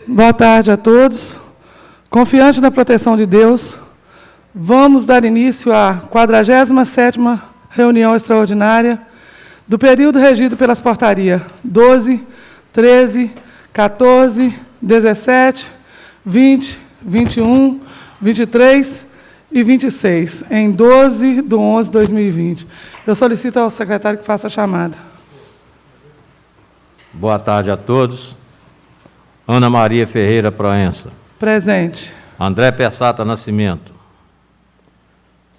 Boa tarde a todos. Confiante na proteção de Deus, vamos dar início à 47ª reunião extraordinária do período regido pelas portarias 12, 13, 14, 17, 20, 21, 23 e 26, em 12 de 11 de 2020. Eu solicito ao secretário que faça a chamada. Boa tarde a todos. Ana Maria Ferreira Proença. Presente. André Pessata Nascimento.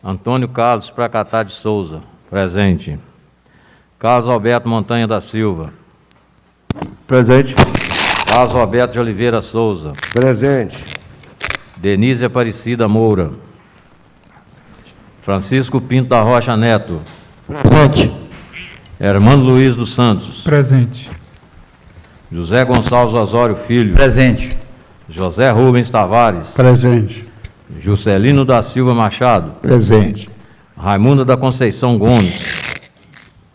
Antônio Carlos Pracatá de Souza. Presente. Carlos Alberto Montanha da Silva. Presente. Carlos Alberto de Oliveira Souza. Presente. Denise Aparecida Moura. Francisco Pinto da Rocha Neto. Presente. Hermano Luiz dos Santos. Presente. José Gonçalves Osório Filho. Presente. José Rubens Tavares. Presente. Juscelino da Silva Machado. Presente. Raimunda da Conceição Gomes.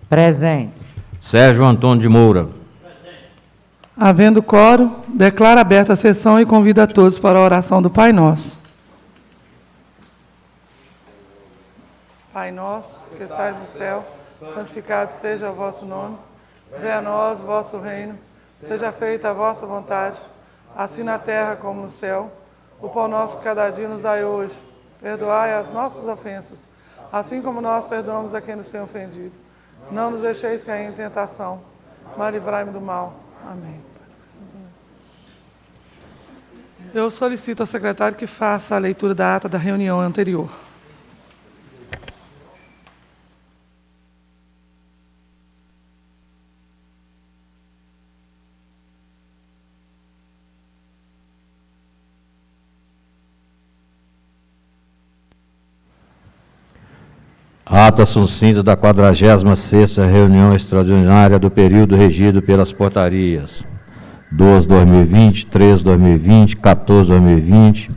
Presente. Sérgio Antônio de Moura. Havendo quórum, declaro aberta a sessão e convido a todos para a oração do Pai Nosso. Pai nosso, que estais no céu, santificado seja o vosso nome. Venha a nós o vosso reino. Seja feita a vossa vontade, assim na terra como no céu. O pão nosso cada dia nos dai hoje. Perdoai as nossas ofensas, assim como nós perdoamos a quem nos tem ofendido. Não nos deixeis cair em tentação, mas livrai-me do mal. Amém. Eu solicito ao secretário que faça a leitura da ata da reunião anterior. Ata sucinta da 46ª reunião extraordinária do período regido pelas portarias 12/2020, 13/2020, 14/2020,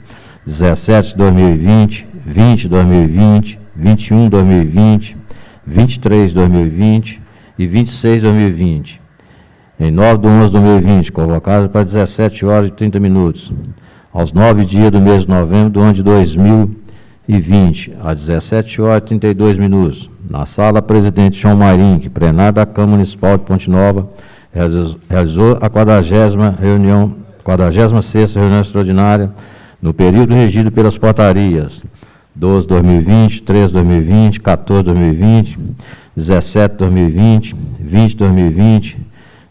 17/2020, 20/2020, 21/2020, 23/2020 e 26/2020. Em 9/11/2020, convocado para 17 horas e 30 minutos, aos 9 dias do mês de novembro do ano de 2020, às 17 horas e 32 minutos, na sala Presidente João Marinho, plenário da Câmara Municipal de Ponte Nova, realizou a 46ª reunião extraordinária no período regido pelas portarias 12/2020, 13/2020, 14/2020, 17/2020, 20/2020,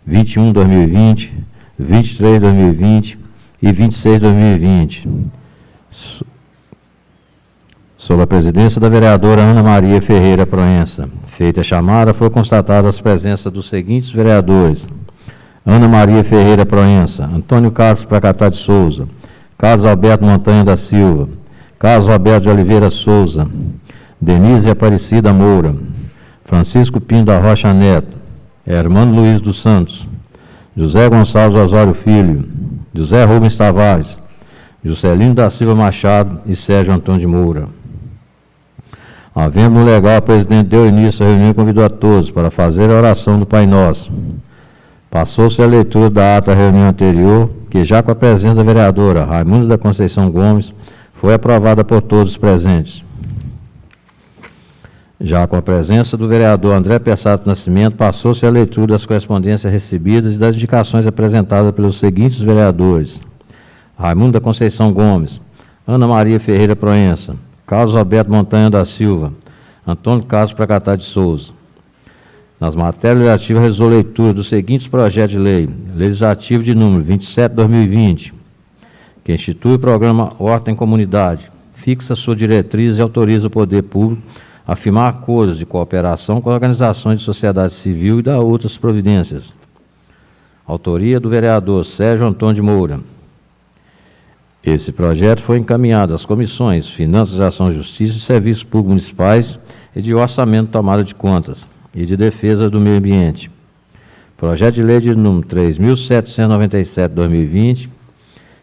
21/2020, 23/2020 e 26/2020. Sob a presidência da vereadora Ana Maria Ferreira Proença, feita a chamada, foi constatada as presenças dos seguintes vereadores: Ana Maria Ferreira Proença, Antônio Carlos Pracatá de Souza, Carlos Alberto Montanha da Silva, Carlos Alberto de Oliveira Souza, Denise Aparecida Moura, Francisco Pinto da Rocha Neto, Hermano Luiz dos Santos, José Gonçalves Osório Filho, José Rubens Tavares, Juscelino da Silva Machado e Sérgio Antônio de Moura. Havendo no legal, o presidente deu início à reunião e convidou a todos para fazer a oração do Pai Nosso. Passou-se a leitura da ata da reunião anterior, que já com a presença da vereadora Raimunda da Conceição Gomes, foi aprovada por todos os presentes. Já com a presença do vereador André Pessata Nascimento, passou-se a leitura das correspondências recebidas e das indicações apresentadas pelos seguintes vereadores: Raimunda da Conceição Gomes, Ana Maria Ferreira Proença, Carlos Alberto Montanha da Silva, Antônio Carlos Pracatá de Souza. Nas matérias legislativas, realizou leitura dos seguintes projetos de lei: legislativo de número 27/2020, que institui o programa Horta em Comunidade, fixa sua diretriz e autoriza o poder público a firmar acordos de cooperação com organizações de sociedade civil e da outras providências. Autoria do vereador Sérgio Antônio de Moura. Esse projeto foi encaminhado às comissões Finanças, Ação e Justiça e Serviços Públicos Municipais e de Orçamento, Tomada de Contas e de Defesa do Meio Ambiente. Projeto de lei de número 3.797/2020,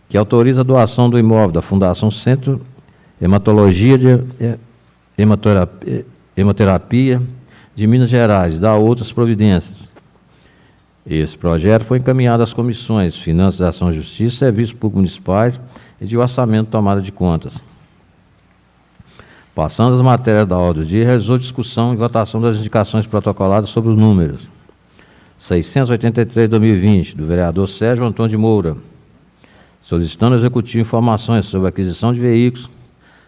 que autoriza a doação do imóvel da Fundação Centro Hematologia de Hemoterapia de Minas Gerais e da outras providências. Esse projeto foi encaminhado às comissões Finanças, Ação e Justiça, Serviços Públicos Municipais e de Orçamento e Tomada de Contas. Passando as matérias da ordem do dia, realizou discussão e votação das indicações protocoladas sobre os números 683/2020, do vereador Sérgio Antônio de Moura, solicitando ao Executivo informações sobre a aquisição de veículos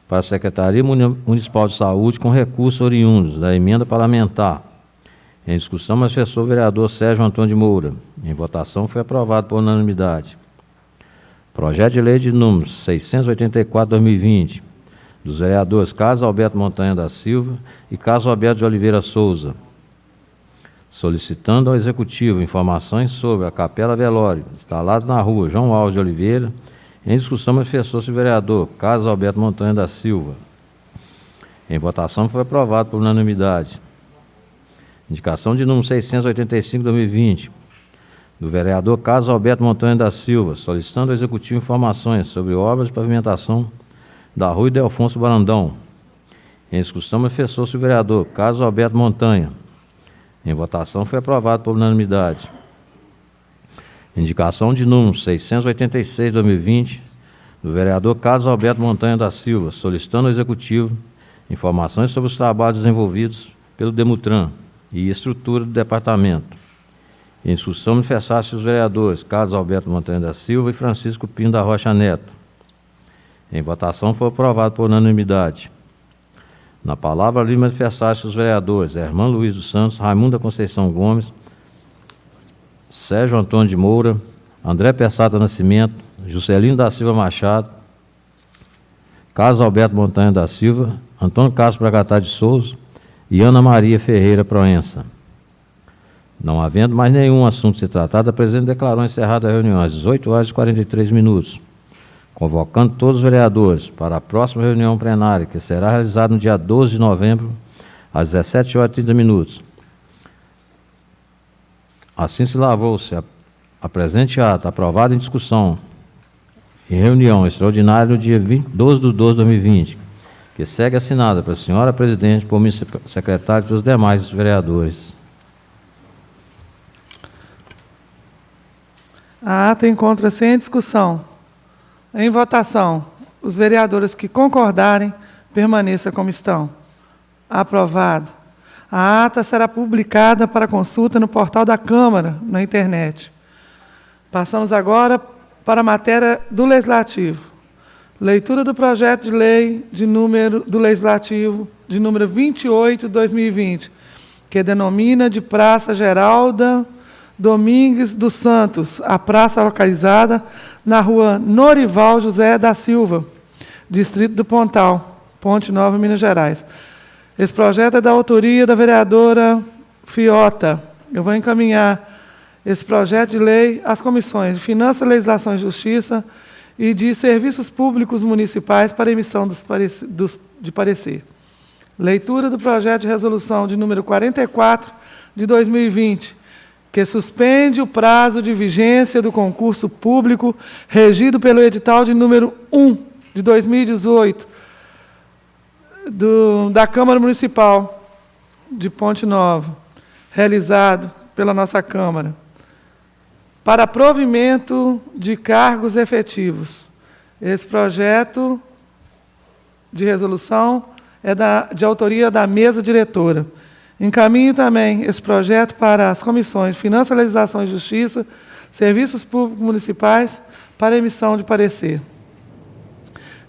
para a Secretaria Municipal de Saúde com recursos oriundos da emenda parlamentar. Em discussão, manifestou o vereador Sérgio Antônio de Moura. Em votação, foi aprovado por unanimidade. Projeto de lei de número 684/2020, dos vereadores Carlos Alberto Montanha da Silva e Carlos Alberto de Oliveira Souza, solicitando ao Executivo informações sobre a Capela Velório, instalada na rua João Alves de Oliveira. Em discussão, manifestou-se o vereador Carlos Alberto Montanha da Silva. Em votação, foi aprovado por unanimidade. Indicação de número 685/2020, do vereador Carlos Alberto Montanha da Silva, solicitando ao Executivo informações sobre obras de pavimentação da rua Ildefonso Brandão. Em discussão, manifestou-se o vereador Carlos Alberto Montanha. Em votação, foi aprovado por unanimidade. Indicação de número 686/2020, do vereador Carlos Alberto Montanha da Silva, solicitando ao Executivo informações sobre os trabalhos desenvolvidos pelo Demutran e estrutura do departamento. Em discussão, manifestaram-se os vereadores Carlos Alberto Montanha da Silva e Francisco Pinho da Rocha Neto. Em votação, foi aprovado por unanimidade. Na palavra ali, manifestaram-se os vereadores Herman Luiz dos Santos, Raimundo da Conceição Gomes, Sérgio Antônio de Moura, André Pessata Nascimento, Juscelino da Silva Machado, Carlos Alberto Montanha da Silva, Antônio Carlos Bragatá de Souza e Ana Maria Ferreira Proença. Não havendo mais nenhum assunto a ser tratado, a presidente declarou encerrada a reunião às 18h43, convocando todos os vereadores para a próxima reunião plenária, que será realizada no dia 12 de novembro, às 17h30. Assim se lavrou-se a presente ata, aprovada em discussão em reunião extraordinária no dia 12/12/2020, que segue assinada pela senhora presidente, por mim secretário e pelos demais vereadores. A ata encontra-se em discussão. Em votação, os vereadores que concordarem, permaneça como estão. Aprovado. A ata será publicada para consulta no portal da Câmara, na internet. Passamos agora para a matéria do Legislativo. Leitura do projeto de lei do Legislativo de número 28/2020, que denomina de Praça Geralda Domingues dos Santos, a praça localizada na rua Norival José da Silva, distrito do Pontal, Ponte Nova, Minas Gerais. Esse projeto é da autoria da vereadora Fiota. Eu vou encaminhar esse projeto de lei às comissões de Finanças, Legislação e Justiça e de Serviços Públicos Municipais para emissão de parecer. Leitura do projeto de resolução de número 44 de 2020, que suspende o prazo de vigência do concurso público regido pelo edital de número 1 de 2018 da Câmara Municipal de Ponte Nova, realizado pela nossa Câmara, para provimento de cargos efetivos. Esse projeto de resolução é de autoria da mesa diretora. Encaminho também esse projeto para as comissões de Finanças, Legislação e Justiça, Serviços Públicos Municipais, para emissão de parecer.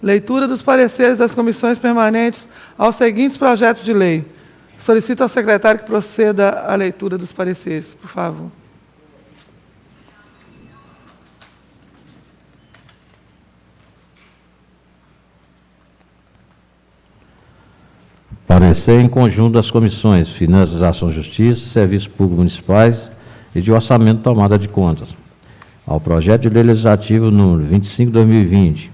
Leitura dos pareceres das comissões permanentes aos seguintes projetos de lei. Solicito ao secretário que proceda à leitura dos pareceres, por favor. Parecer em conjunto das comissões Finanças, Ação e Justiça, Serviços Públicos Municipais e de Orçamento e Tomada de Contas. Ao projeto de lei legislativo número 25/2020,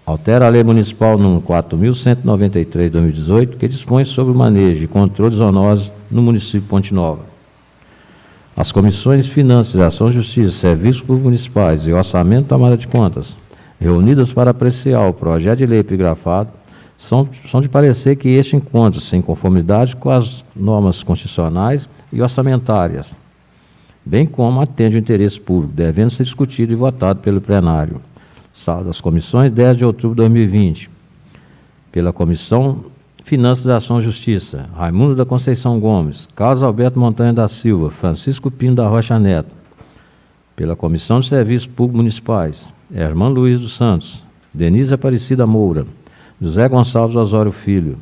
altera a Lei Municipal número 4.193/2018, que dispõe sobre o manejo e controle zoonoses no município de Ponte Nova. As comissões de Finanças, Ação e Justiça, Serviços Públicos Municipais e Orçamento e Tomada de Contas, reunidas para apreciar o projeto de lei epigrafado, são de parecer que este encontra-se em conformidade com as normas constitucionais e orçamentárias, bem como atende o interesse público, devendo ser discutido e votado pelo plenário. Sala das Comissões, 10 de outubro de 2020. Pela Comissão Finanças da Ação e Justiça, Raimundo da Conceição Gomes, Carlos Alberto Montanha da Silva, Francisco Pino da Rocha Neto. Pela Comissão de Serviços Públicos Municipais, Herman Luiz dos Santos, Denise Aparecida Moura, José Gonçalves Osório Filho.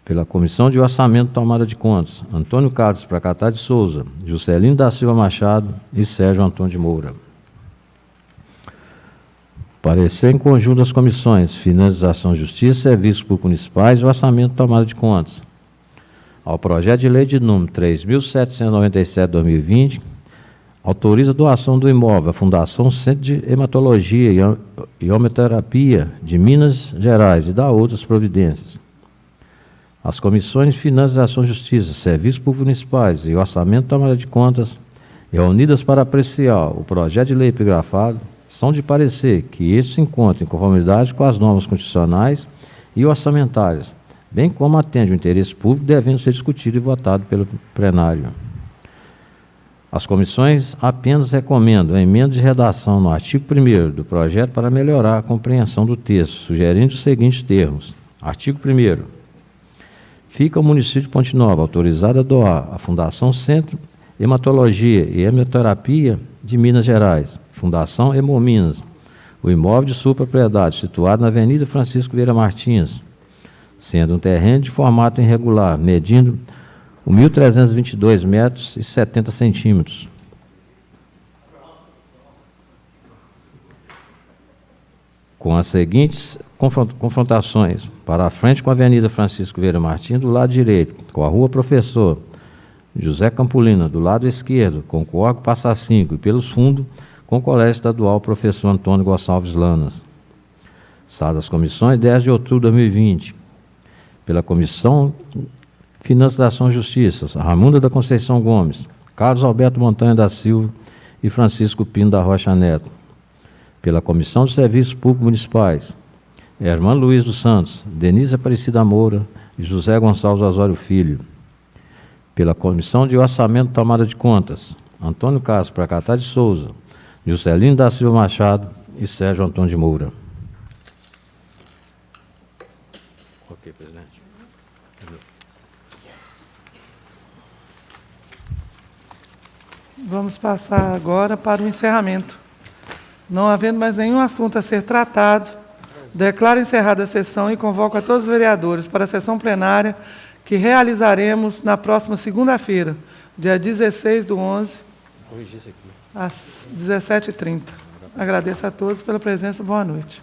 Pela Comissão de Orçamento e Tomada de Contas, Antônio Carlos Pracatá de Souza, Juscelino da Silva Machado e Sérgio Antônio de Moura. Parecer em conjunto das comissões Finanças da Ação e Justiça, Serviços Públicos Municipais e Orçamento e Tomada de Contas. Ao projeto de lei de número 3.797/2020, autoriza a doação do imóvel à Fundação Centro de Hematologia e Homeoterapia de Minas Gerais e da outras providências. As comissões de Finanças da Ação e Justiça, Serviços Públicos Municipais e Orçamento e Tomada de Contas, reunidas para apreciar o projeto de lei epigrafado, são de parecer que este se encontra em conformidade com as normas constitucionais e orçamentárias, bem como atende o interesse público, devendo ser discutido e votado pelo plenário. As comissões apenas recomendam a emenda de redação no artigo 1º do projeto para melhorar a compreensão do texto, sugerindo os seguintes termos. Artigo 1º. Fica o município de Ponte Nova autorizado a doar à Fundação Centro Hematologia e Hemoterapia de Minas Gerais, Fundação Hemominas, o imóvel de sua propriedade, situado na Avenida Francisco Vieira Martins, sendo um terreno de formato irregular, medindo 1.322 metros e 70 centímetros. Com as seguintes confrontações: para a frente com a Avenida Francisco Vieira Martins, do lado direito, com a Rua Professor José Campolina, do lado esquerdo, com o Córrego Passa 5, e pelos fundos, com o Colégio Estadual Professor Antônio Gonçalves Lanas. Sala das Comissões, 10 de outubro de 2020. Pela Comissão Finanças da Ação e Justiça, Raimundo da Conceição Gomes, Carlos Alberto Montanha da Silva e Francisco Pino da Rocha Neto. Pela Comissão de Serviços Públicos Municipais, Herman Luiz dos Santos, Denise Aparecida Moura e José Gonçalves Osório Filho. Pela Comissão de Orçamento e Tomada de Contas, Antônio Carlos Pracatá de Souza, Juscelino da Silva Machado e Sérgio Antônio de Moura. Ok, presidente. Vamos passar agora para o encerramento. Não havendo mais nenhum assunto a ser tratado, declaro encerrada a sessão e convoco a todos os vereadores para a sessão plenária que realizaremos na próxima segunda-feira, dia 16/11, às 17h30. Agradeço a todos pela presença. Boa noite.